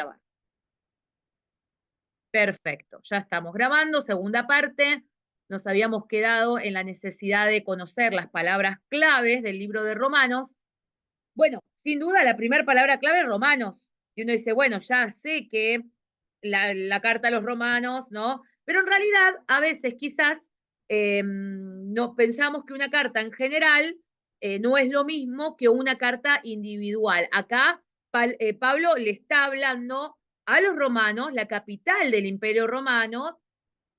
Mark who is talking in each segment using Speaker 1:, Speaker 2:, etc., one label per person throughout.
Speaker 1: grabar. Perfecto, ya estamos grabando, segunda parte. Nos habíamos quedado en la necesidad de conocer las palabras claves del libro de Romanos. Bueno, sin duda la primera palabra clave es Romanos. Y uno dice, bueno, ya sé que la carta a los romanos, ¿no? Pero en realidad a veces quizás no pensamos que una carta en general no es lo mismo que una carta individual. Acá Pablo le está hablando a los romanos, la capital del Imperio Romano,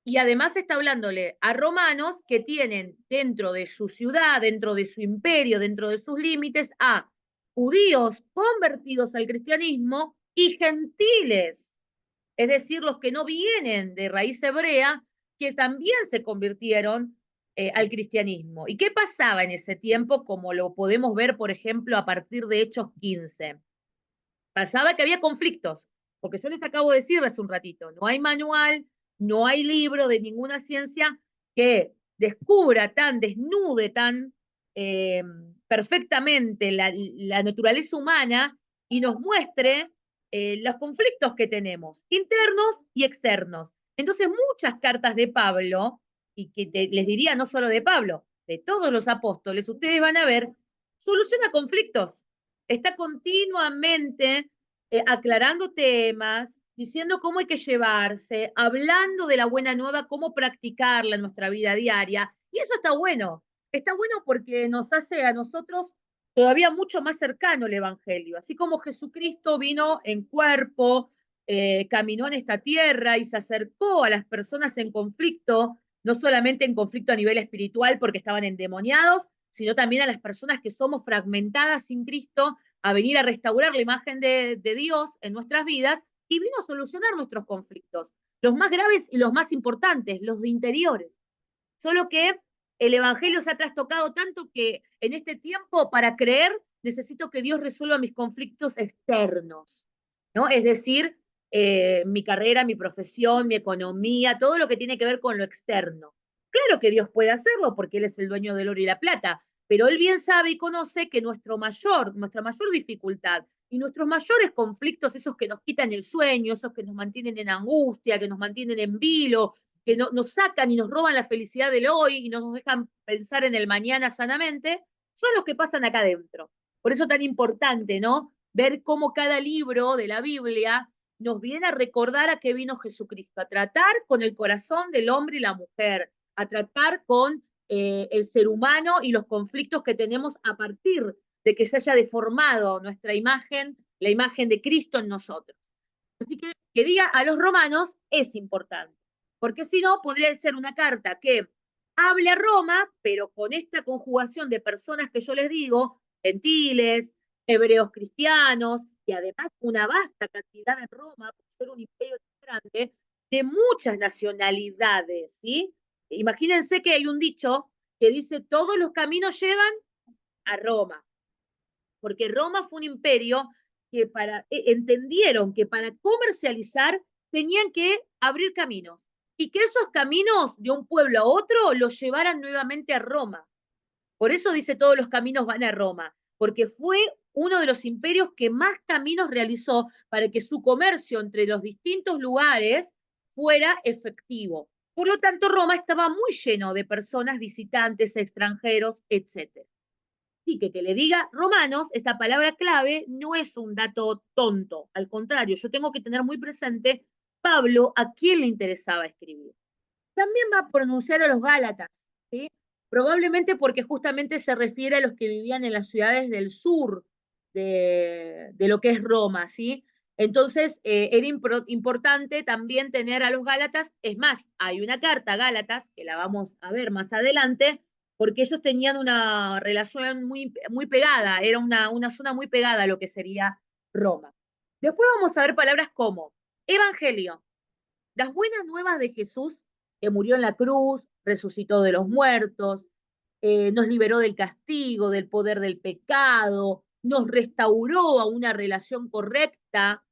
Speaker 1: y además está hablándole a romanos que tienen dentro de su ciudad, dentro de su imperio, dentro de sus límites, a judíos convertidos al cristianismo y gentiles, es decir, los que no vienen de raíz hebrea, que también se convirtieron al cristianismo. ¿Y qué pasaba en ese tiempo, como lo podemos ver, por ejemplo, a partir de Hechos 15? Pasaba que había conflictos, porque yo les acabo de decir hace un ratito, no hay manual, no hay libro de ninguna ciencia que descubra tan, desnude tan perfectamente la naturaleza humana y nos muestre los conflictos que tenemos, internos y externos. Entonces, muchas cartas de Pablo, y que les diría no solo de Pablo, de todos los apóstoles, ustedes van a ver, soluciona conflictos. Está continuamente aclarando temas, diciendo cómo hay que llevarse, hablando de la buena nueva, cómo practicarla en nuestra vida diaria. Y eso está bueno. Está bueno porque nos hace a nosotros todavía mucho más cercano el Evangelio. Así como Jesucristo vino en cuerpo, caminó en esta tierra y se acercó a las personas en conflicto, no solamente en conflicto a nivel espiritual porque estaban endemoniados, sino también a las personas que somos fragmentadas sin Cristo, a venir a restaurar la imagen de Dios en nuestras vidas y vino a solucionar nuestros conflictos, los más graves y los más importantes, los de interiores. Solo que el Evangelio se ha trastocado tanto que en este tiempo, para creer, necesito que Dios resuelva mis conflictos externos, ¿no? Es decir, mi carrera, mi profesión, mi economía, todo lo que tiene que ver con lo externo. Claro que Dios puede hacerlo porque Él es el dueño del oro y la plata, pero Él bien sabe y conoce que nuestra mayor dificultad y nuestros mayores conflictos, esos que nos quitan el sueño, esos que nos mantienen en angustia, que nos mantienen en vilo, que nos sacan y nos roban la felicidad del hoy y no nos dejan pensar en el mañana sanamente, son los que pasan acá adentro. Por eso tan importante, ¿no? Ver cómo cada libro de la Biblia nos viene a recordar a qué vino Jesucristo, a tratar con el corazón del hombre y la mujer, a tratar con el ser humano y los conflictos que tenemos a partir de que se haya deformado nuestra imagen, la imagen de Cristo en nosotros. Así que diga a los romanos es importante, porque si no, podría ser una carta que hable a Roma, pero con esta conjugación de personas que yo les digo, gentiles, hebreos cristianos, y además una vasta cantidad en Roma, por ser un imperio tan grande, de muchas nacionalidades, ¿sí? Imagínense que hay un dicho que dice, todos los caminos llevan a Roma, porque Roma fue un imperio que entendieron que para comercializar tenían que abrir caminos y que esos caminos de un pueblo a otro los llevaran nuevamente a Roma. Por eso dice todos los caminos van a Roma, porque fue uno de los imperios que más caminos realizó para que su comercio entre los distintos lugares fuera efectivo. Por lo tanto, Roma estaba muy lleno de personas, visitantes, extranjeros, etc. Y que le diga romanos, esta palabra clave no es un dato tonto, al contrario, yo tengo que tener muy presente Pablo a quién le interesaba escribir. También va a pronunciar a los Gálatas, ¿sí? Probablemente porque justamente se refiere a los que vivían en las ciudades del sur de lo que es Roma, ¿sí? Entonces, era importante también tener a los Gálatas. Es más, hay una carta a Gálatas, que la vamos a ver más adelante, porque ellos tenían una relación muy, muy pegada, era una zona muy pegada a lo que sería Roma. Después vamos a ver palabras como evangelio, las buenas nuevas de Jesús, que murió en la cruz, resucitó de los muertos, nos liberó del castigo, del poder del pecado, nos restauró a una relación correcta,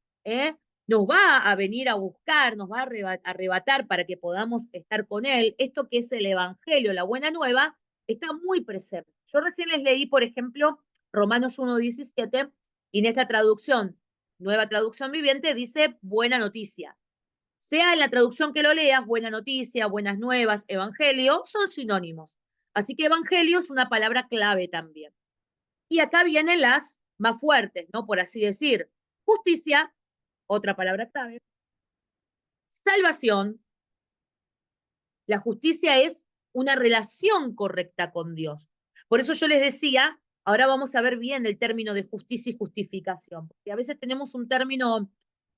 Speaker 1: nos va a venir a buscar, nos va a arrebatar para que podamos estar con Él. Esto que es el Evangelio, la buena nueva, está muy presente. Yo recién les leí, por ejemplo, Romanos 1:17, y en esta traducción Nueva Traducción Viviente, dice buena noticia. Sea en la traducción que lo leas, buena noticia, buenas nuevas, evangelio, son sinónimos. Así que evangelio es una palabra clave también. Y acá vienen las más fuertes, ¿no? Por así decir. Justicia, otra palabra clave. Salvación. La justicia es una relación correcta con Dios. Por eso yo les decía, ahora vamos a ver bien el término de justicia y justificación, porque a veces tenemos un término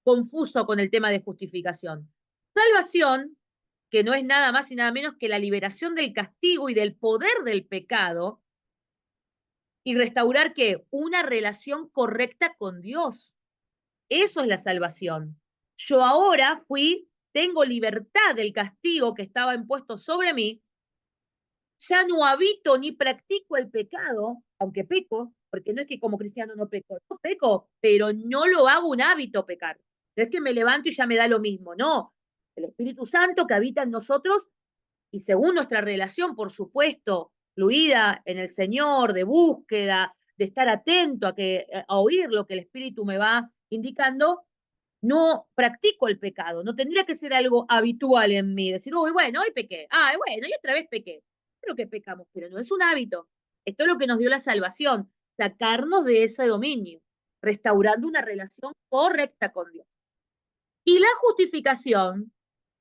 Speaker 1: confuso con el tema de justificación. Salvación, que no es nada más y nada menos que la liberación del castigo y del poder del pecado, y restaurar ¿qué? Una relación correcta con Dios. Eso es la salvación. Yo ahora tengo libertad del castigo que estaba impuesto sobre mí, ya no habito ni practico el pecado, aunque peco, porque no es que como cristiano no peco, pero no lo hago un hábito pecar. No es que me levanto y ya me da lo mismo, no. El Espíritu Santo que habita en nosotros y según nuestra relación, por supuesto, fluida en el Señor, de búsqueda, de estar atento a oír lo que el Espíritu me va indicando, no practico el pecado, no tendría que ser algo habitual en mí, decir, uy, bueno, hoy pequé, bueno, y otra vez pequé. Creo que pecamos, pero no es un hábito. Esto es lo que nos dio la salvación, sacarnos de ese dominio, restaurando una relación correcta con Dios. Y la justificación,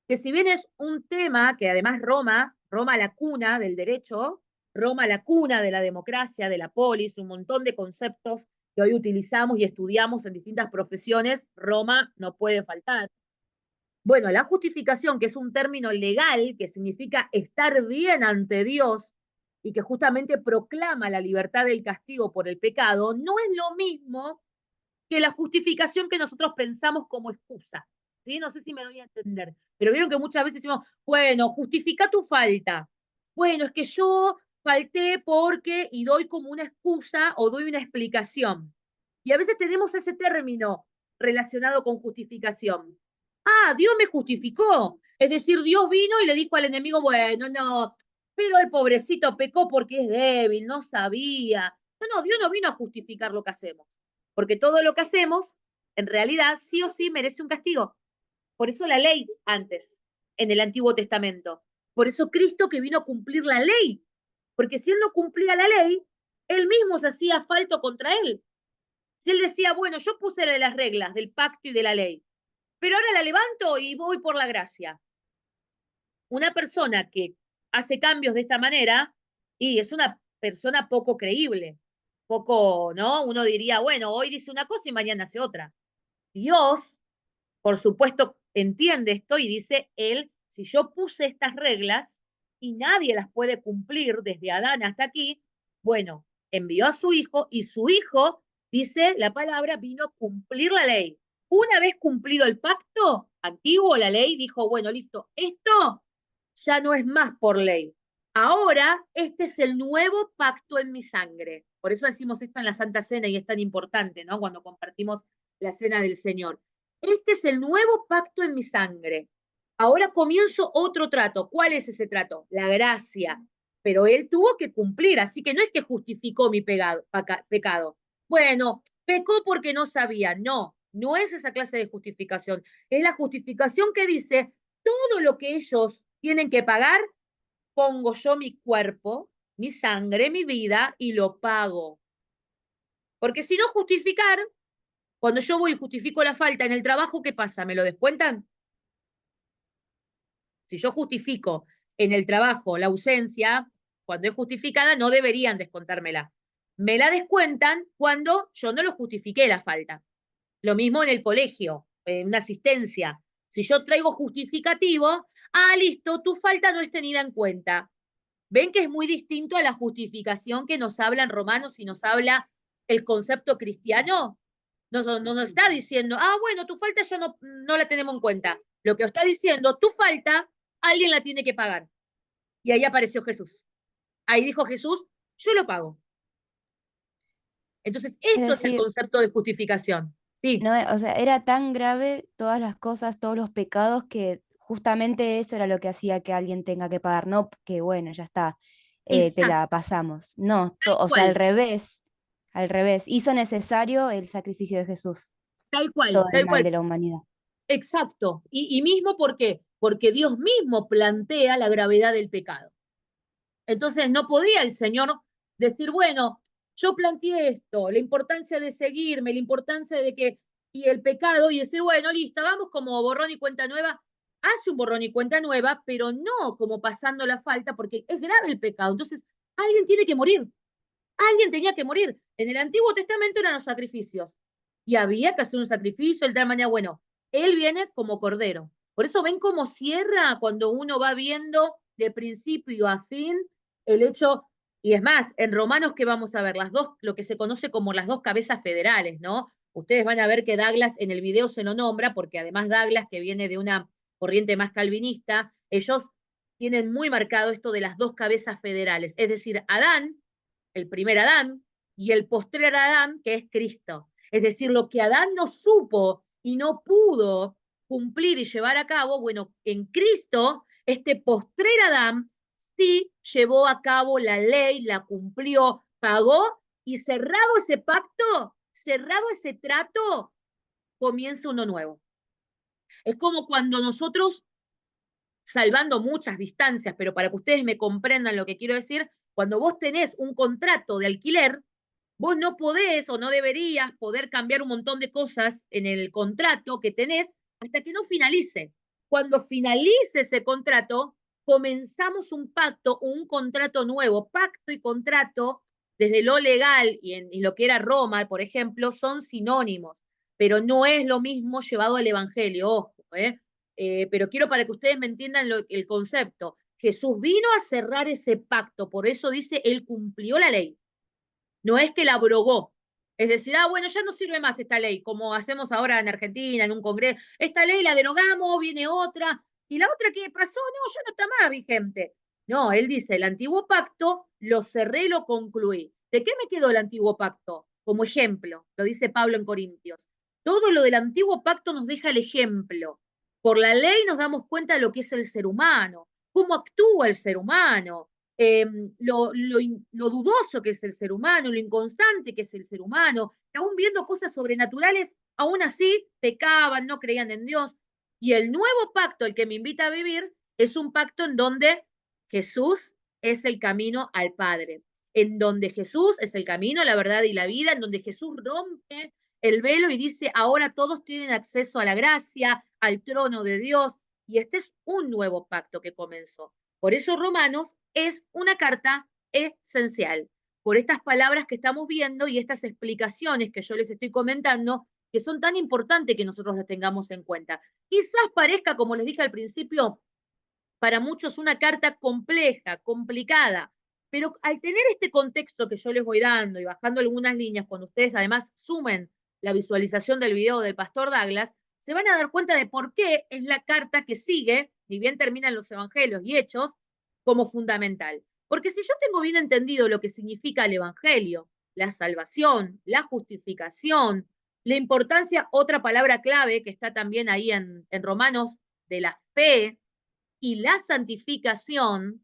Speaker 1: que si bien es un tema que además Roma la cuna del derecho, Roma la cuna de la democracia, de la polis, un montón de conceptos que hoy utilizamos y estudiamos en distintas profesiones, Roma no puede faltar. Bueno, la justificación, que es un término legal que significa estar bien ante Dios y que justamente proclama la libertad del castigo por el pecado, no es lo mismo que la justificación que nosotros pensamos como excusa. ¿Sí? No sé si me doy a entender, pero vieron que muchas veces decimos, bueno, justifica tu falta. Bueno, es que yo falté porque, y doy como una excusa o doy una explicación. Y a veces tenemos ese término relacionado con justificación. Ah, Dios me justificó. Es decir, Dios vino y le dijo al enemigo, bueno, no, pero el pobrecito pecó porque es débil, no sabía. No, Dios no vino a justificar lo que hacemos, porque todo lo que hacemos, en realidad, sí o sí merece un castigo. Por eso la ley antes, en el Antiguo Testamento. Por eso Cristo que vino a cumplir la ley, porque si él no cumplía la ley, él mismo se hacía falto contra él. Si él decía, bueno, yo puse las reglas del pacto y de la ley, pero ahora la levanto y voy por la gracia. Una persona que hace cambios de esta manera y es una persona poco creíble, poco, ¿no? Uno diría, bueno, hoy dice una cosa y mañana hace otra. Dios, por supuesto, entiende esto y dice, él, si yo puse estas reglas y nadie las puede cumplir desde Adán hasta aquí, bueno, envió a su hijo y su hijo, dice la palabra, vino a cumplir la ley. Una vez cumplido el pacto antiguo, la ley dijo, bueno, listo, esto ya no es más por ley. Ahora, este es el nuevo pacto en mi sangre. Por eso decimos esto en la Santa Cena y es tan importante, ¿no? Cuando compartimos la cena del Señor. Este es el nuevo pacto en mi sangre. Ahora comienzo otro trato. ¿Cuál es ese trato? La gracia. Pero él tuvo que cumplir, así que no es que justificó mi pecado. Bueno, pecó porque no sabía. No, no es esa clase de justificación. Es la justificación que dice, todo lo que ellos tienen que pagar, pongo yo mi cuerpo, mi sangre, mi vida y lo pago. Porque si no justificar, cuando yo voy y justifico la falta en el trabajo, ¿qué pasa? ¿Me lo descuentan? Si yo justifico en el trabajo la ausencia, cuando es justificada, no deberían descontármela. Me la descuentan cuando yo no lo justifiqué la falta. Lo mismo en el colegio, en una asistencia. Si yo traigo justificativo, listo, tu falta no es tenida en cuenta. ¿Ven que es muy distinto a la justificación que nos habla en Romanos y nos habla el concepto cristiano? No nos está diciendo, bueno, tu falta ya no la tenemos en cuenta. Lo que está diciendo, tu falta, alguien la tiene que pagar. Y ahí apareció Jesús. Ahí dijo Jesús, yo lo pago. Entonces,
Speaker 2: Es
Speaker 1: esto es el
Speaker 2: decir,
Speaker 1: concepto de justificación. Sí,
Speaker 2: no, o sea, era tan grave todas las cosas, todos los pecados, que justamente eso era lo que hacía que alguien tenga que pagar, no que bueno, ya está, te
Speaker 1: exacto,
Speaker 2: la pasamos. No,
Speaker 1: tal
Speaker 2: o sea,
Speaker 1: cual.
Speaker 2: al revés, hizo necesario el sacrificio de Jesús. todo el
Speaker 1: tal
Speaker 2: mal
Speaker 1: cual.
Speaker 2: de la humanidad.
Speaker 1: Exacto. Y mismo, ¿por qué? Porque Dios mismo plantea la gravedad del pecado. Entonces no podía el Señor decir, bueno, yo planteé esto, la importancia de seguirme, la importancia de que, y el pecado, y decir, bueno, listo, vamos como borrón y cuenta nueva. Hace un borrón y cuenta nueva, pero no como pasando la falta, porque es grave el pecado. Entonces, alguien tiene que morir. Alguien tenía que morir. En el Antiguo Testamento eran los sacrificios. Y había que hacer un sacrificio, el tal manera, bueno, él viene como cordero. Por eso ven cómo cierra cuando uno va viendo de principio a fin el hecho, y es más, en Romanos que vamos a ver, las dos, lo que se conoce como las dos cabezas federales, ¿no? Ustedes van a ver que Douglas en el video se lo nombra, porque además Douglas, que viene de una corriente más calvinista, ellos tienen muy marcado esto de las dos cabezas federales, es decir, Adán, el primer Adán, y el postrer Adán, que es Cristo. Es decir, lo que Adán no supo y no pudo cumplir y llevar a cabo, bueno, en Cristo, este postrer Adán sí llevó a cabo la ley, la cumplió, pagó, y cerrado ese pacto, cerrado ese trato, comienza uno nuevo. Es como cuando nosotros, salvando muchas distancias, pero para que ustedes me comprendan lo que quiero decir, cuando vos tenés un contrato de alquiler, vos no podés o no deberías poder cambiar un montón de cosas en el contrato que tenés hasta que no finalice. Cuando finalice ese contrato, comenzamos un pacto o un contrato nuevo. Pacto y contrato, desde lo legal y lo que era Roma, por ejemplo, son sinónimos, pero no es lo mismo llevado al Evangelio, ojo, pero quiero para que ustedes me entiendan el concepto. Jesús vino a cerrar ese pacto, por eso dice, él cumplió la ley. No es que la abrogó. Es decir, bueno, ya no sirve más esta ley, como hacemos ahora en Argentina, en un congreso. Esta ley la derogamos, viene otra, y la otra que pasó, no, ya no está más vigente. No, él dice, el antiguo pacto lo cerré y lo concluí. ¿De qué me quedó el antiguo pacto? Como ejemplo, lo dice Pablo en Corintios. Todo lo del antiguo pacto nos deja el ejemplo. Por la ley nos damos cuenta de lo que es el ser humano, cómo actúa el ser humano, lo dudoso que es el ser humano, lo inconstante que es el ser humano, que aún viendo cosas sobrenaturales, aún así pecaban, no creían en Dios. Y el nuevo pacto, el que me invita a vivir, es un pacto en donde Jesús es el camino al Padre, en donde Jesús es el camino, la verdad y la vida, en donde Jesús rompe el velo y dice, ahora todos tienen acceso a la gracia, al trono de Dios, y este es un nuevo pacto que comenzó. Por eso Romanos es una carta esencial, por estas palabras que estamos viendo y estas explicaciones que yo les estoy comentando, que son tan importantes que nosotros las tengamos en cuenta. Quizás parezca, como les dije al principio, para muchos una carta compleja, complicada, pero al tener este contexto que yo les voy dando y bajando algunas líneas, cuando ustedes además sumen la visualización del video del pastor Douglas, se van a dar cuenta de por qué es la carta que sigue, ni bien terminan los evangelios y hechos, como fundamental. Porque si yo tengo bien entendido lo que significa el evangelio, la salvación, la justificación, la importancia, otra palabra clave que está también ahí en Romanos, de la fe y la santificación,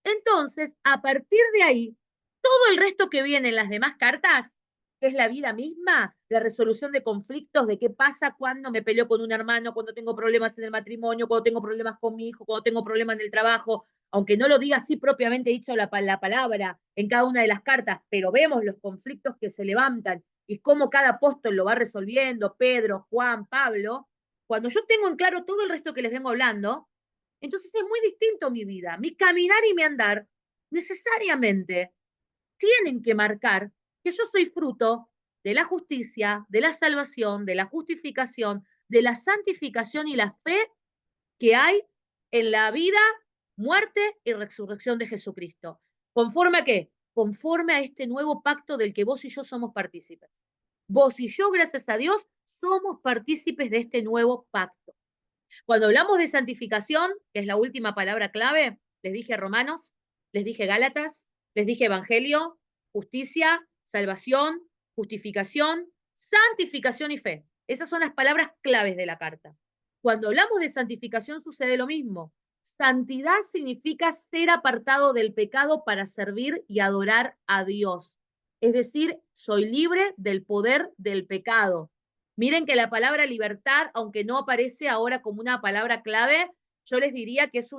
Speaker 1: entonces, a partir de ahí, todo el resto que viene en las demás cartas, que es la vida misma, la resolución de conflictos, de qué pasa cuando me peleo con un hermano, cuando tengo problemas en el matrimonio, cuando tengo problemas con mi hijo, cuando tengo problemas en el trabajo, aunque no lo diga así propiamente dicho la palabra en cada una de las cartas, pero vemos los conflictos que se levantan y cómo cada apóstol lo va resolviendo, Pedro, Juan, Pablo, cuando yo tengo en claro todo el resto que les vengo hablando, entonces es muy distinto mi vida. Mi caminar y mi andar necesariamente tienen que marcar que yo soy fruto de la justicia, de la salvación, de la justificación, de la santificación y la fe que hay en la vida, muerte y resurrección de Jesucristo. ¿Conforme a qué? Conforme a este nuevo pacto del que vos y yo somos partícipes. Vos y yo, gracias a Dios, somos partícipes de este nuevo pacto. Cuando hablamos de santificación, que es la última palabra clave, les dije Romanos, les dije Gálatas, les dije Evangelio, justicia, salvación, justificación, santificación y fe. Esas son las palabras claves de la carta. Cuando hablamos de santificación sucede lo mismo. Santidad significa ser apartado del pecado para servir y adorar a Dios. Es decir, soy libre del poder del pecado. Miren que la palabra libertad, aunque no aparece ahora como una palabra clave, yo les diría que es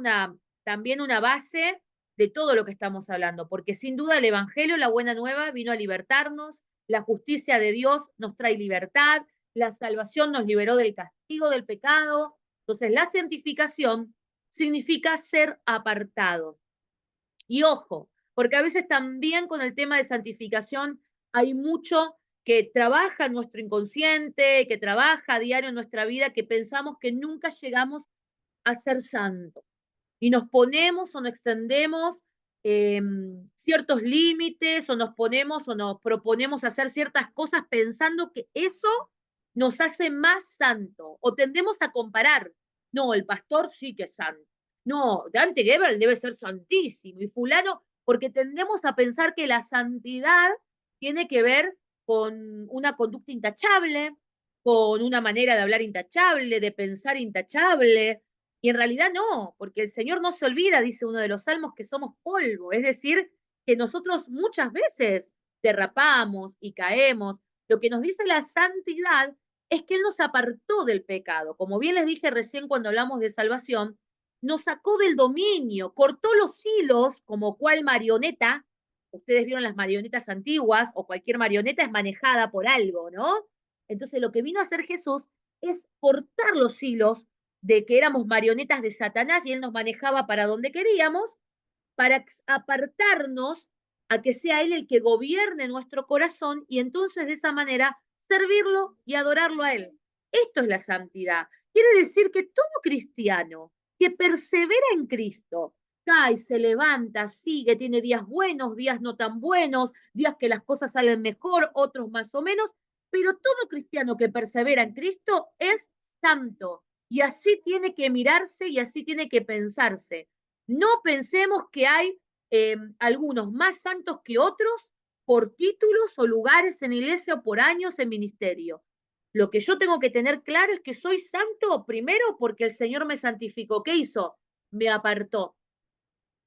Speaker 1: también una base de todo lo que estamos hablando, porque sin duda el Evangelio, la buena nueva, vino a libertarnos, la justicia de Dios nos trae libertad, la salvación nos liberó del castigo del pecado. Entonces, la santificación significa ser apartado. Y ojo, porque a veces también con el tema de santificación hay mucho que trabaja en nuestro inconsciente, que trabaja a diario en nuestra vida, que pensamos que nunca llegamos a ser santos. Y nos ponemos o nos extendemos ciertos límites o nos ponemos o nos proponemos hacer ciertas cosas pensando que eso nos hace más santo o tendemos a comparar. No, el pastor sí que es santo. No, Dante Gebel debe ser santísimo y fulano, porque tendemos a pensar que la santidad tiene que ver con una conducta intachable, con una manera de hablar intachable, de pensar intachable, y en realidad no, porque el Señor no se olvida, dice uno de los salmos, que somos polvo, es decir, que nosotros muchas veces derrapamos y caemos. Lo que nos dice la santidad es que Él nos apartó del pecado. Como bien les dije recién cuando hablamos de salvación, nos sacó del dominio, cortó los hilos como cual marioneta. Ustedes vieron las marionetas antiguas o cualquier marioneta es manejada por algo, ¿no? Entonces lo que vino a hacer Jesús es cortar los hilos de que éramos marionetas de Satanás y él nos manejaba para donde queríamos, para apartarnos a que sea él el que gobierne nuestro corazón y entonces de esa manera servirlo y adorarlo a él. Esto es la santidad. Quiere decir que todo cristiano que persevera en Cristo, cae, se levanta, sigue, tiene días buenos, días no tan buenos, días que las cosas salen mejor, otros más o menos, pero todo cristiano que persevera en Cristo es santo. Y así tiene que mirarse y así tiene que pensarse. No pensemos que hay algunos más santos que otros por títulos o lugares en iglesia o por años en ministerio. Lo que yo tengo que tener claro es que soy santo primero porque el Señor me santificó. ¿Qué hizo? Me apartó.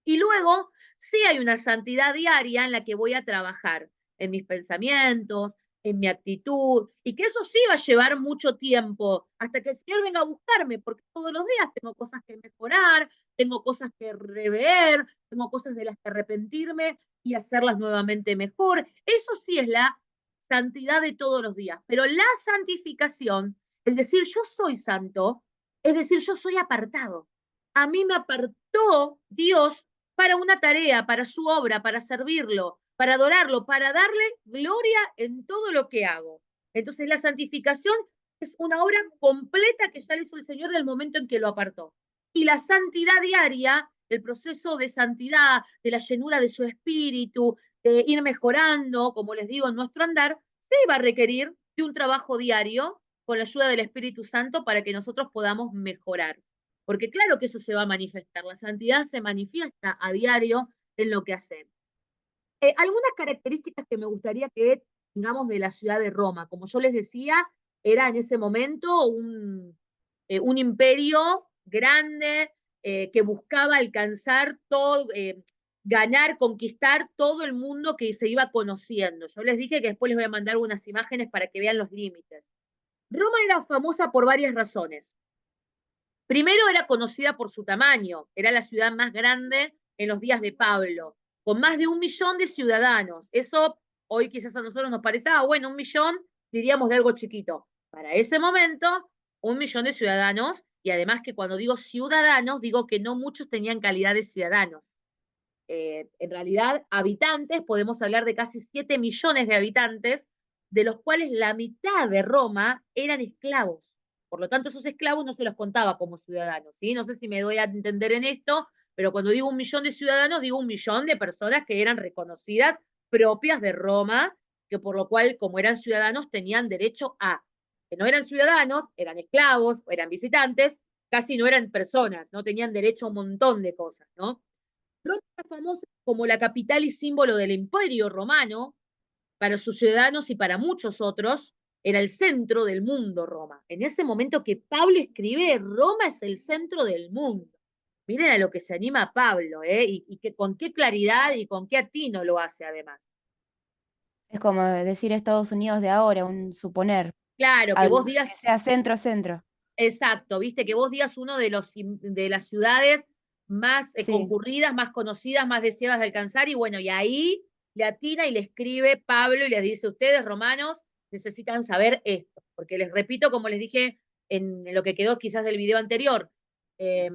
Speaker 1: Y luego sí hay una santidad diaria en la que voy a trabajar en mis pensamientos, en mi actitud, y que eso sí va a llevar mucho tiempo hasta que el Señor venga a buscarme, porque todos los días tengo cosas que mejorar, tengo cosas que rever, tengo cosas de las que arrepentirme y hacerlas nuevamente mejor. Eso sí es la santidad de todos los días, pero la santificación, el decir yo soy santo, es decir yo soy apartado. A mí me apartó Dios para una tarea, para su obra, para servirlo, para adorarlo, para darle gloria en todo lo que hago. Entonces la santificación es una obra completa que ya le hizo el Señor del momento en que lo apartó. Y la santidad diaria, el proceso de santidad, de la llenura de su espíritu, de ir mejorando, como les digo, en nuestro andar, sí va a requerir de un trabajo diario con la ayuda del Espíritu Santo para que nosotros podamos mejorar. Porque claro que eso se va a manifestar, la santidad se manifiesta a diario en lo que hacemos. Algunas características que me gustaría que tengamos de la ciudad de Roma, como yo les decía, era en ese momento un imperio grande que buscaba alcanzar todo, ganar, conquistar todo el mundo que se iba conociendo. Yo les dije que después les voy a mandar unas imágenes para que vean los límites. Roma era famosa por varias razones. Primero era conocida por su tamaño, era la ciudad más grande en los días de Pablo, con más de 1 millón de ciudadanos. Eso hoy quizás a nosotros nos parece, bueno, 1 millón, diríamos de algo chiquito. Para ese momento, 1 millón de ciudadanos, y además que cuando digo ciudadanos, digo que no muchos tenían calidad de ciudadanos. En realidad, habitantes, podemos hablar de casi 7 millones de habitantes, de los cuales la mitad de Roma eran esclavos. Por lo tanto, esos esclavos no se los contaba como ciudadanos, ¿sí? No sé si me doy a entender en esto, pero cuando digo 1 millón de ciudadanos, digo 1 millón de personas que eran reconocidas propias de Roma, que por lo cual, como eran ciudadanos, tenían derecho a, que no eran ciudadanos, eran esclavos, eran visitantes, casi no eran personas, no tenían derecho a un montón de cosas, ¿no? Roma es famosa como la capital y símbolo del Imperio Romano, para sus ciudadanos y para muchos otros, era el centro del mundo Roma. En ese momento que Pablo escribe, Roma es el centro del mundo. Miren a lo que se anima Pablo, y que con qué claridad y con qué atino lo hace además.
Speaker 2: Es como decir Estados Unidos de ahora, un suponer.
Speaker 1: Claro, que vos
Speaker 2: Además que
Speaker 1: digas,
Speaker 2: sea centro-centro.
Speaker 1: exacto, viste, que vos digas uno de las ciudades más
Speaker 2: Sí,
Speaker 1: concurridas, más conocidas, más deseadas de alcanzar, y bueno, y ahí le atina y le escribe Pablo y les dice, ustedes romanos necesitan saber esto, porque les repito, como les dije en lo que quedó quizás del video anterior, eh,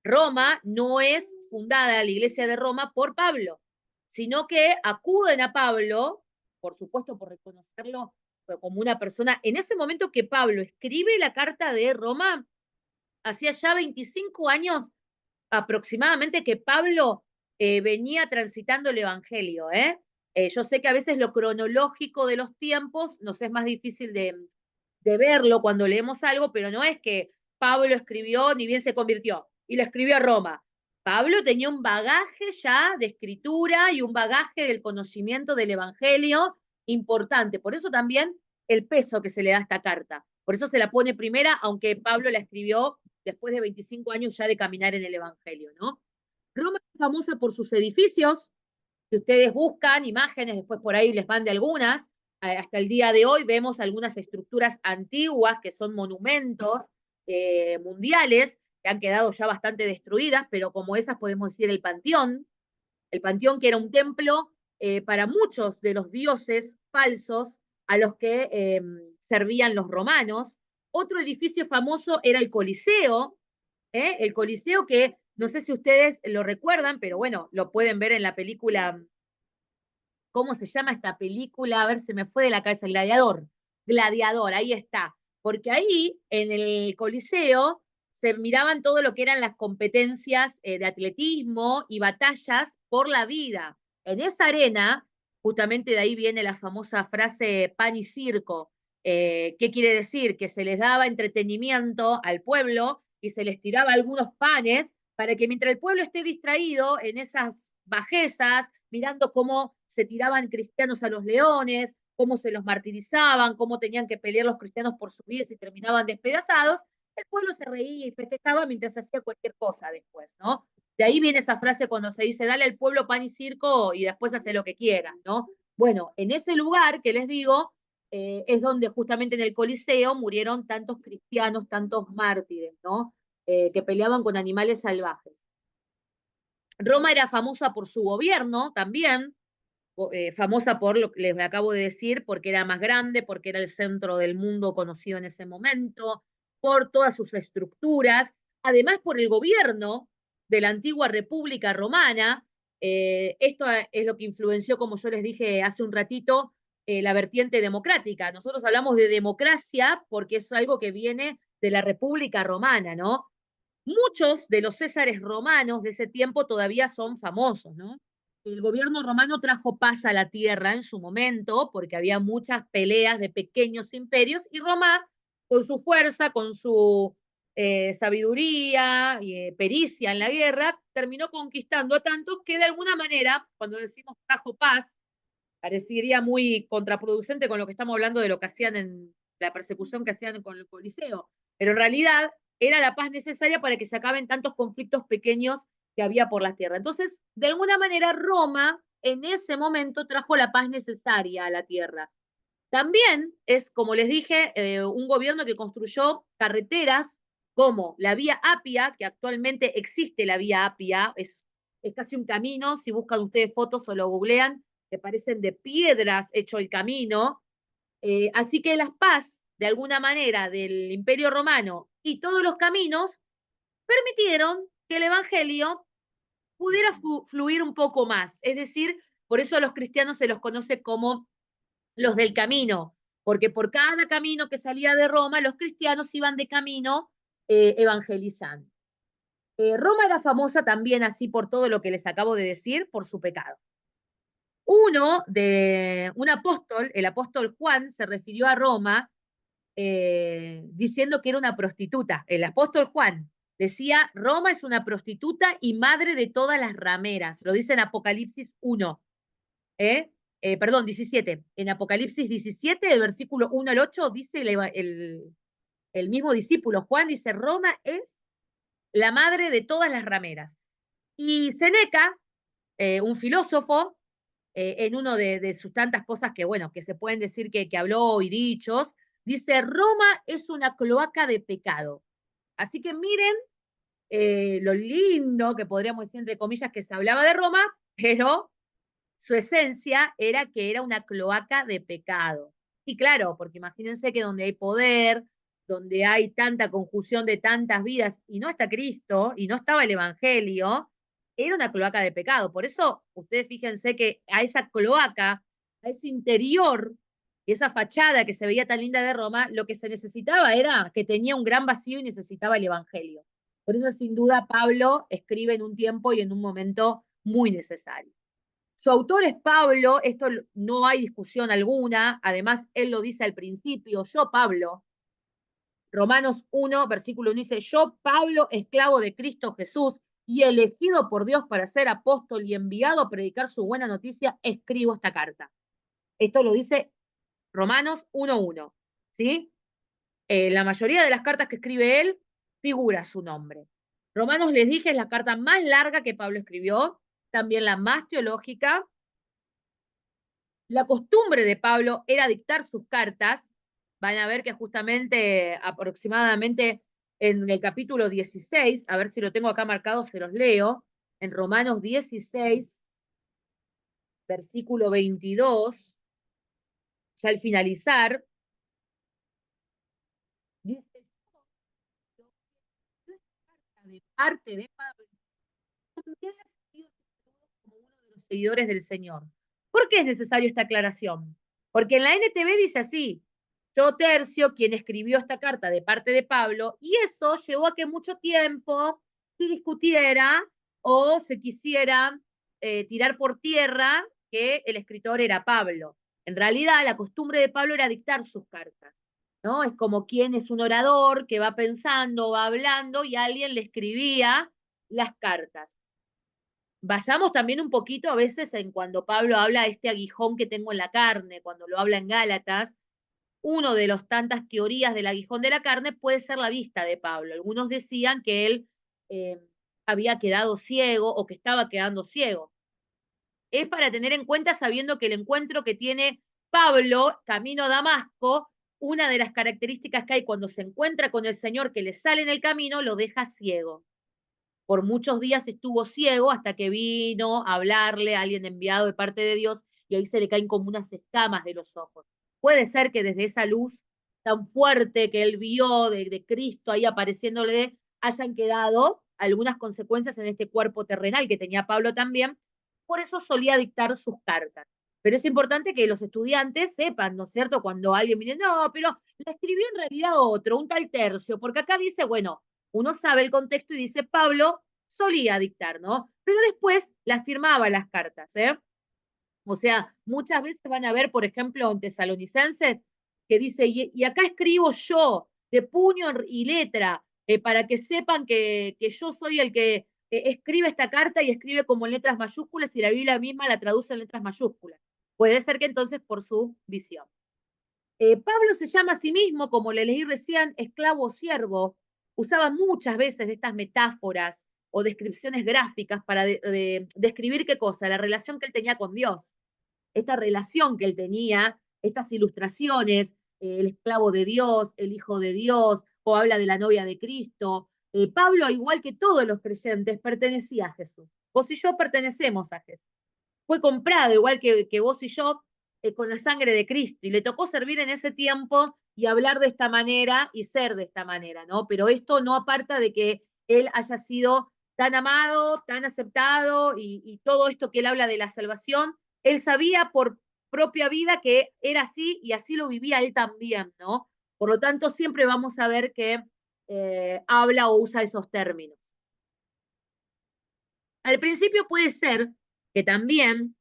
Speaker 1: Roma no es fundada, la iglesia de Roma, por Pablo, sino que acuden a Pablo, por supuesto por reconocerlo como una persona. En ese momento que Pablo escribe la carta de Roma, hacía ya 25 años aproximadamente que Pablo venía transitando el Evangelio. Yo sé que a veces lo cronológico de los tiempos nos es más difícil de verlo cuando leemos algo, pero no es que Pablo escribió ni bien se convirtió y lo escribió a Roma. Pablo tenía un bagaje ya de escritura y un bagaje del conocimiento del Evangelio importante. Por eso también el peso que se le da a esta carta. Por eso se la pone primera, aunque Pablo la escribió después de 25 años ya de caminar en el Evangelio, ¿no? Roma es famosa por sus edificios. Si ustedes buscan imágenes, después por ahí les mande algunas, hasta el día de hoy vemos algunas estructuras antiguas que son monumentos mundiales, que han quedado ya bastante destruidas, pero como esas podemos decir el Panteón que era un templo para muchos de los dioses falsos a los que servían los romanos. Otro edificio famoso era el Coliseo que no sé si ustedes lo recuerdan, pero bueno, lo pueden ver en la película. ¿Cómo se llama esta película? A ver, se me fue de la cabeza, Gladiador. Gladiador, ahí está. Porque ahí, en el Coliseo, se miraban todo lo que eran las competencias de atletismo y batallas por la vida. En esa arena, justamente de ahí viene la famosa frase pan y circo. ¿Qué quiere decir? Que se les daba entretenimiento al pueblo y se les tiraba algunos panes para que mientras el pueblo esté distraído en esas bajezas, mirando cómo se tiraban cristianos a los leones, cómo se los martirizaban, cómo tenían que pelear los cristianos por su vida y terminaban despedazados, el pueblo se reía y festejaba mientras hacía cualquier cosa después, ¿no? De ahí viene esa frase cuando se dice, dale al pueblo pan y circo y después hace lo que quiera, ¿no? Bueno, en ese lugar que les digo, es donde justamente en el Coliseo murieron tantos cristianos, tantos mártires, ¿no? Que peleaban con animales salvajes. Roma era famosa por su gobierno también, famosa por lo que les acabo de decir, porque era más grande, porque era el centro del mundo conocido en ese momento, por todas sus estructuras, además por el gobierno de la antigua República Romana. Esto es lo que influenció, como yo les dije hace un ratito, la vertiente democrática. Nosotros hablamos de democracia porque es algo que viene de la República Romana, ¿no? Muchos de los césares romanos de ese tiempo todavía son famosos, ¿no? El gobierno romano trajo paz a la tierra en su momento, porque había muchas peleas de pequeños imperios, y Roma, con su fuerza, con su sabiduría y pericia en la guerra, terminó conquistando a tantos que de alguna manera, cuando decimos trajo paz, parecería muy contraproducente con lo que estamos hablando de lo que hacían en la persecución que hacían con el Coliseo. Pero en realidad era la paz necesaria para que se acaben tantos conflictos pequeños que había por la tierra. Entonces, de alguna manera, Roma en ese momento trajo la paz necesaria a la tierra. También es, como les dije, un gobierno que construyó carreteras como la vía Apia, que actualmente existe la vía Apia, es casi un camino, si buscan ustedes fotos o lo googlean, que parecen de piedras hecho el camino. Así que las paz, de alguna manera, del Imperio Romano y todos los caminos permitieron que el Evangelio pudiera fluir un poco más. Es decir, por eso a los cristianos se los conoce como los del camino, porque por cada camino que salía de Roma, los cristianos iban de camino evangelizando. Roma era famosa también así por todo lo que les acabo de decir, por su pecado. Un apóstol, el apóstol Juan, se refirió a Roma diciendo que era una prostituta. El apóstol Juan decía, Roma es una prostituta y madre de todas las rameras. Lo dice en Apocalipsis 1. Perdón, 17. En Apocalipsis 17, del versículo 1 al 8, dice el mismo discípulo, Juan dice, Roma es la madre de todas las rameras. Y Seneca, un filósofo, en uno de sus tantas cosas que, bueno, que se pueden decir que habló y dichos, Dice, Roma es una cloaca de pecado. Así que miren lo lindo que podríamos decir, entre comillas, que se hablaba de Roma, pero su esencia era que era una cloaca de pecado. Y claro, porque imagínense que donde hay poder, donde hay tanta conjunción de tantas vidas, y no está Cristo, y no estaba el Evangelio, era una cloaca de pecado. Por eso, ustedes fíjense que a esa cloaca, a ese interior, esa fachada que se veía tan linda de Roma, lo que se necesitaba era que tenía un gran vacío y necesitaba el Evangelio. Por eso, sin duda, Pablo escribe en un tiempo y en un momento muy necesario. Su autor es Pablo, esto no hay discusión alguna, además él lo dice al principio, yo Pablo, Romanos 1, versículo 1 dice, yo Pablo, esclavo de Cristo Jesús y elegido por Dios para ser apóstol y enviado a predicar su buena noticia, escribo esta carta. Esto lo dice Romanos 1:1, ¿sí? La mayoría de las cartas que escribe él figura su nombre. Romanos, les dije, es la carta más larga que Pablo escribió, también la más teológica. La costumbre de Pablo era dictar sus cartas. Van a ver que justamente aproximadamente en el capítulo 16, a ver si lo tengo acá marcado, se los leo, en Romanos 16, versículo 22, ya al finalizar, dice, de parte de Pablo, también ha sido como uno de los seguidores del Señor. ¿Por qué es necesaria esta aclaración? Porque en la NTV dice así, yo Tercio, quien escribió esta carta de parte de Pablo, y eso llevó a que mucho tiempo se discutiera o se quisiera tirar por tierra que el escritor era Pablo. En realidad, la costumbre de Pablo era dictar sus cartas, ¿no? Es como quien es un orador que va pensando, va hablando y alguien le escribía las cartas. Vayamos también un poquito a veces en cuando Pablo habla de este aguijón que tengo en la carne, cuando lo habla en Gálatas, uno de los tantas teorías del aguijón de la carne puede ser la vista de Pablo. Algunos decían que él eh, había quedado ciego o que estaba quedando ciego. Es para tener en cuenta sabiendo que el encuentro que tiene Pablo camino a Damasco, una de las características que hay cuando se encuentra con el Señor que le sale en el camino, lo deja ciego. Por muchos días estuvo ciego hasta que vino a hablarle a alguien enviado de parte de Dios y ahí se le caen como unas escamas de los ojos. Puede ser que desde esa luz tan fuerte que él vio de Cristo ahí apareciéndole, hayan quedado algunas consecuencias en este cuerpo terrenal que tenía Pablo también. Por eso solía dictar sus cartas. Pero es importante que los estudiantes sepan, ¿no es cierto? Cuando alguien viene, no, pero la escribió en realidad otro, un tal Tercio, porque acá dice, bueno, uno sabe el contexto y dice, Pablo solía dictar, ¿no? Pero después las firmaba las cartas, ¿eh? O sea, muchas veces van a ver, por ejemplo, en Tesalonicenses, que dice, y acá escribo yo, de puño y letra, para que sepan que yo soy el que escribe esta carta y escribe como en letras mayúsculas y la Biblia misma la traduce en letras mayúsculas. Puede ser que entonces por su visión. Pablo se llama a sí mismo, como le leí recién, esclavo o siervo. Usaba muchas veces estas metáforas o descripciones gráficas para describir qué cosa, la relación que él tenía con Dios, esta relación que él tenía, estas ilustraciones, el esclavo de Dios, el hijo de Dios, o habla de la novia de Cristo. Pablo, igual que todos los creyentes, pertenecía a Jesús. Vos y yo pertenecemos a Jesús. Fue comprado, igual que vos y yo, con la sangre de Cristo. Y le tocó servir en ese tiempo y hablar de esta manera y ser de esta manera, ¿no? Pero esto no aparta de que él haya sido tan amado, tan aceptado y todo esto que él habla de la salvación, él sabía por propia vida que era así y así lo vivía él también, ¿no? Por lo tanto, siempre vamos a ver que habla o usa esos términos. Al principio puede ser que también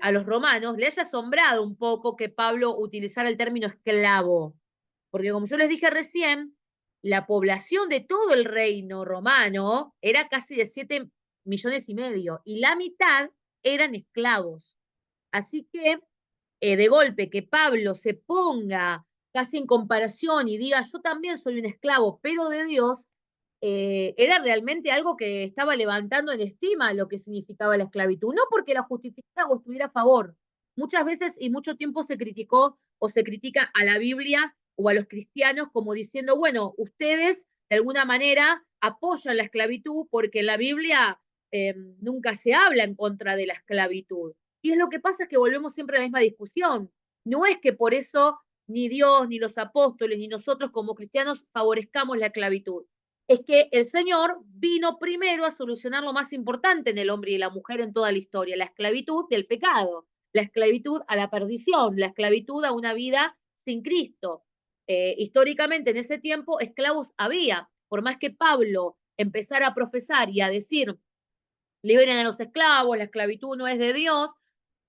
Speaker 1: a los romanos le haya asombrado un poco que Pablo utilizara el término esclavo, porque como yo les dije recién, la población de todo el reino romano era casi de 7,5 millones y la mitad eran esclavos. Así que de golpe que Pablo se ponga casi en comparación y diga, yo también soy un esclavo, pero de Dios, era realmente algo que estaba levantando en estima lo que significaba la esclavitud, no porque la justificara o estuviera a favor. Muchas veces y mucho tiempo se criticó o se critica a la Biblia o a los cristianos como diciendo, bueno, ustedes de alguna manera apoyan la esclavitud porque en la Biblia nunca se habla en contra de la esclavitud. Y es lo que pasa es que volvemos siempre a la misma discusión. No es que por eso ni Dios, ni los apóstoles, ni nosotros como cristianos favorezcamos la esclavitud. Es que el Señor vino primero a solucionar lo más importante en el hombre y la mujer en toda la historia, la esclavitud del pecado, la esclavitud a la perdición, la esclavitud a una vida sin Cristo. Históricamente en ese tiempo esclavos había, por más que Pablo empezara a profesar y a decir, liberen a los esclavos, la esclavitud no es de Dios,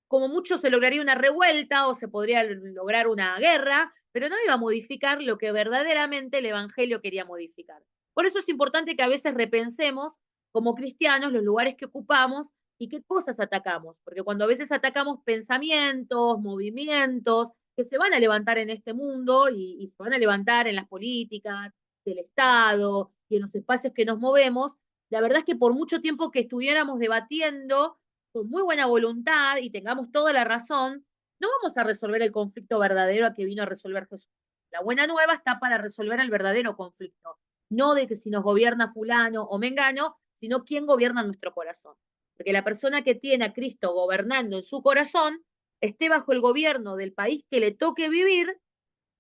Speaker 1: como mucho se lograría una revuelta o se podría lograr una guerra, pero no iba a modificar lo que verdaderamente el Evangelio quería modificar. Por eso es importante que a veces repensemos como cristianos los lugares que ocupamos y qué cosas atacamos, porque cuando a veces atacamos pensamientos, movimientos que se van a levantar en este mundo y se van a levantar en las políticas del Estado y en los espacios que nos movemos, la verdad es que por mucho tiempo que estuviéramos debatiendo con muy buena voluntad y tengamos toda la razón, no vamos a resolver el conflicto verdadero a que vino a resolver Jesús. La buena nueva está para resolver el verdadero conflicto, no de que si nos gobierna fulano o mengano, sino quién gobierna nuestro corazón. Porque la persona que tiene a Cristo gobernando en su corazón, esté bajo el gobierno del país que le toque vivir,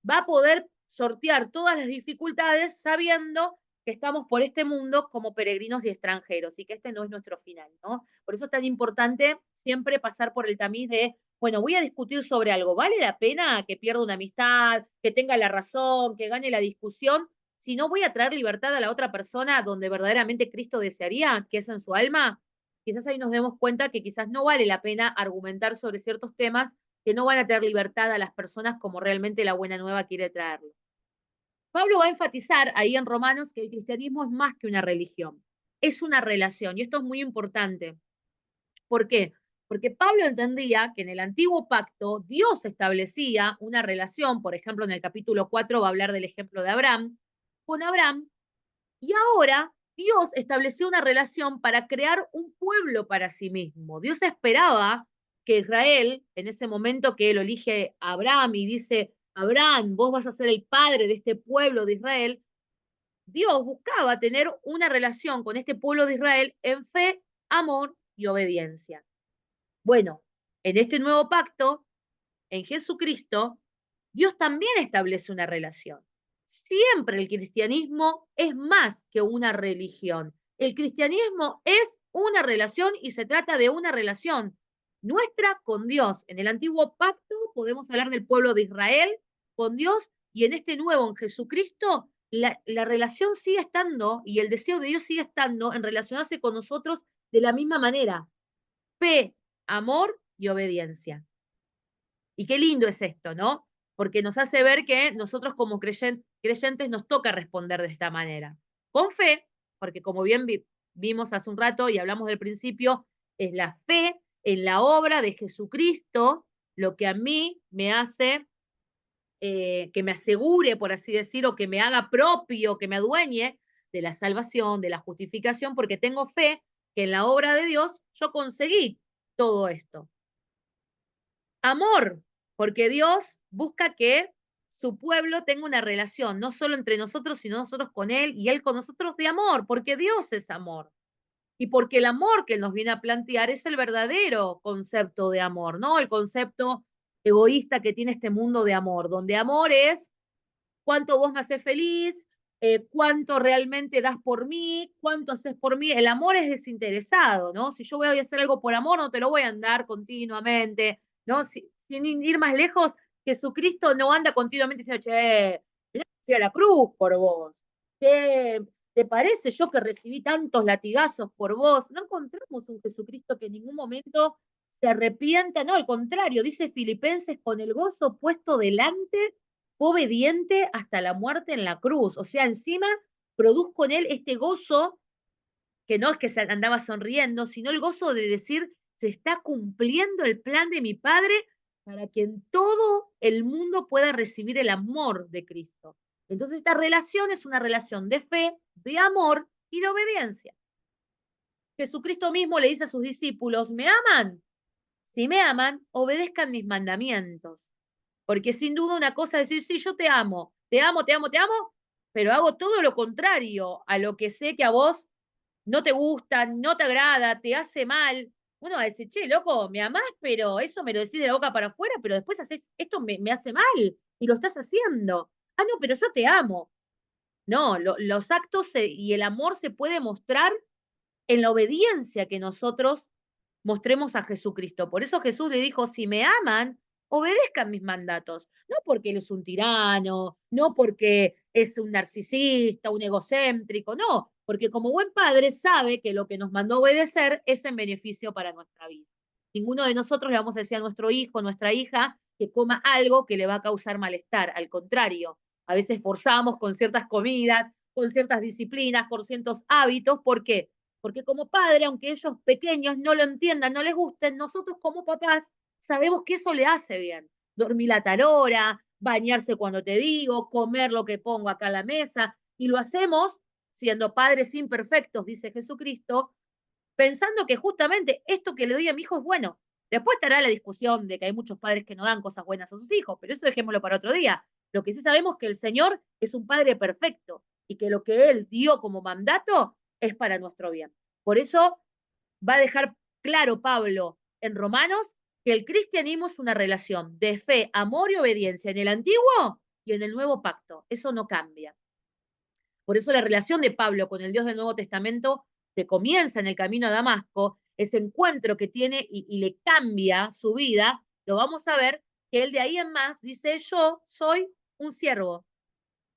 Speaker 1: va a poder sortear todas las dificultades sabiendo que estamos por este mundo como peregrinos y extranjeros y que este no es nuestro final, ¿no? Por eso es tan importante siempre pasar por el tamiz de, bueno, voy a discutir sobre algo, ¿vale la pena que pierda una amistad, que tenga la razón, que gane la discusión? Si no voy a traer libertad a la otra persona donde verdaderamente Cristo desearía, que eso en su alma, quizás ahí nos demos cuenta que quizás no vale la pena argumentar sobre ciertos temas que no van a traer libertad a las personas como realmente la buena nueva quiere traerlo. Pablo va a enfatizar ahí en Romanos que el cristianismo es más que una religión, es una relación, y esto es muy importante. ¿Por qué? Porque Pablo entendía que en el antiguo pacto Dios establecía una relación, por ejemplo, en el capítulo 4 va a hablar del ejemplo de Abraham, con Abraham, y ahora Dios estableció una relación para crear un pueblo para sí mismo. Dios esperaba que Israel, en ese momento que él elige a Abraham y dice, Abraham, vos vas a ser el padre de este pueblo de Israel, Dios buscaba tener una relación con este pueblo de Israel en fe, amor y obediencia. Bueno, en este nuevo pacto, en Jesucristo, Dios también establece una relación. Siempre el cristianismo es más que una religión. El cristianismo es una relación y se trata de una relación nuestra con Dios. En el antiguo pacto podemos hablar del pueblo de Israel con Dios y en este nuevo, en Jesucristo, la relación sigue estando y el deseo de Dios sigue estando en relacionarse con nosotros de la misma manera. Fe, amor y obediencia. Y qué lindo es esto, ¿no? Porque nos hace ver que nosotros como creyentes nos toca responder de esta manera. Con fe, porque como bien vimos hace un rato y hablamos del principio, es la fe en la obra de Jesucristo lo que a mí me hace, que me asegure, por así decir, o que me haga propio, que me adueñe de la salvación, de la justificación, porque tengo fe que en la obra de Dios yo conseguí todo esto. Amor, porque Dios busca que su pueblo tenga una relación, no solo entre nosotros, sino nosotros con Él y Él con nosotros de amor, porque Dios es amor. Y porque el amor que nos viene a plantear es el verdadero concepto de amor, ¿no? El concepto egoísta que tiene este mundo de amor, donde amor es cuánto vos me haces feliz, cuánto realmente das por mí, cuánto haces por mí. El amor es desinteresado, ¿no? Si yo voy a hacer algo por amor, no te lo voy a andar continuamente, ¿no? Sin ir más lejos, Jesucristo no anda continuamente diciendo, che, mirá que fui a la cruz por vos. Che, ¿te parece yo que recibí tantos latigazos por vos? No encontramos un Jesucristo que en ningún momento se arrepienta, no, al contrario, dice Filipenses, con el gozo puesto delante fue obediente hasta la muerte en la cruz. O sea, encima produzco en él este gozo, que no es que se andaba sonriendo, sino el gozo de decir, se está cumpliendo el plan de mi Padre para que en todo el mundo pueda recibir el amor de Cristo. Entonces esta relación es una relación de fe, de amor y de obediencia. Jesucristo mismo le dice a sus discípulos, ¿me aman? Si me aman, obedezcan mis mandamientos. Porque sin duda una cosa es decir, sí, yo te amo, te amo, te amo, te amo, pero hago todo lo contrario a lo que sé que a vos no te gusta, no te agrada, te hace mal. Uno va a decir, che, loco, me amás, pero eso me lo decís de la boca para afuera, pero después haces, esto me hace mal y lo estás haciendo. Ah, no, pero yo te amo. No, los actos y el amor se puede mostrar en la obediencia que nosotros mostremos a Jesucristo. Por eso Jesús le dijo, si me aman, obedezcan mis mandatos. No porque él es un tirano, no porque es un narcisista, un egocéntrico, no, porque como buen padre sabe que lo que nos mandó a obedecer es en beneficio para nuestra vida. Ninguno de nosotros le vamos a decir a nuestro hijo, nuestra hija, que coma algo que le va a causar malestar. Al contrario, a veces forzamos con ciertas comidas, con ciertas disciplinas, con ciertos hábitos. ¿Por qué? Porque como padre, aunque ellos pequeños no lo entiendan, no les gusten, nosotros como papás sabemos que eso le hace bien. Dormir a tal hora, bañarse cuando te digo, comer lo que pongo acá en la mesa, y lo hacemos siendo padres imperfectos, dice Jesucristo, pensando que justamente esto que le doy a mi hijo es bueno. Después estará la discusión de que hay muchos padres que no dan cosas buenas a sus hijos, pero eso dejémoslo para otro día. Lo que sí sabemos es que el Señor es un padre perfecto y que lo que Él dio como mandato es para nuestro bien. Por eso va a dejar claro Pablo en Romanos que el cristianismo es una relación de fe, amor y obediencia en el antiguo y en el nuevo pacto. Eso no cambia. Por eso la relación de Pablo con el Dios del Nuevo Testamento, que comienza en el camino a Damasco, ese encuentro que tiene y le cambia su vida, lo vamos a ver, que él de ahí en más dice, yo soy un siervo,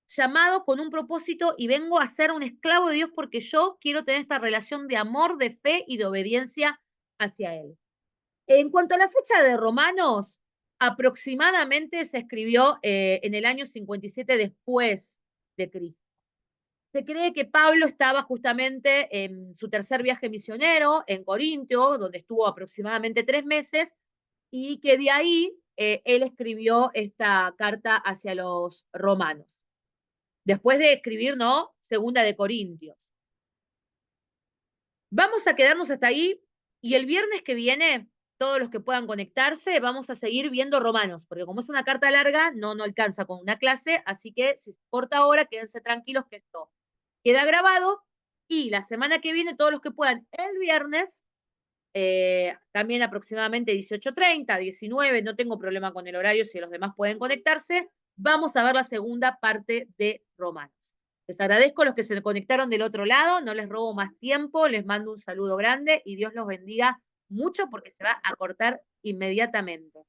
Speaker 1: llamado con un propósito y vengo a ser un esclavo de Dios porque yo quiero tener esta relación de amor, de fe y de obediencia hacia Él. En cuanto a la fecha de Romanos, aproximadamente se escribió en el año 57 después de Cristo. Se cree que Pablo estaba justamente en su tercer viaje misionero en Corintio, donde estuvo aproximadamente 3 meses, y que de ahí él escribió esta carta hacia los romanos. Después de escribir, ¿no? Segunda de Corintios. Vamos a quedarnos hasta ahí y el viernes que viene, todos los que puedan conectarse, vamos a seguir viendo Romanos, porque como es una carta larga, no alcanza con una clase, así que si se corta ahora, quédense tranquilos que esto queda grabado y la semana que viene, todos los que puedan, el viernes, también aproximadamente 18:30, 19, no tengo problema con el horario si los demás pueden conectarse, vamos a ver la segunda parte de Romanos. Les agradezco a los que se conectaron del otro lado, no les robo más tiempo, les mando un saludo grande y Dios los bendiga mucho porque se va a cortar inmediatamente.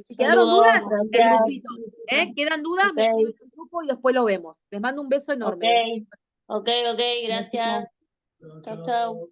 Speaker 1: Si quedaron
Speaker 3: Saludos,
Speaker 1: dudas, el
Speaker 3: gracias.
Speaker 1: grupito. ¿Quedan dudas? Me
Speaker 3: Ok,
Speaker 1: escriben en el grupo y después lo vemos. Les mando un beso
Speaker 3: ok,
Speaker 1: enorme.
Speaker 3: ok, gracias. Chao, chao.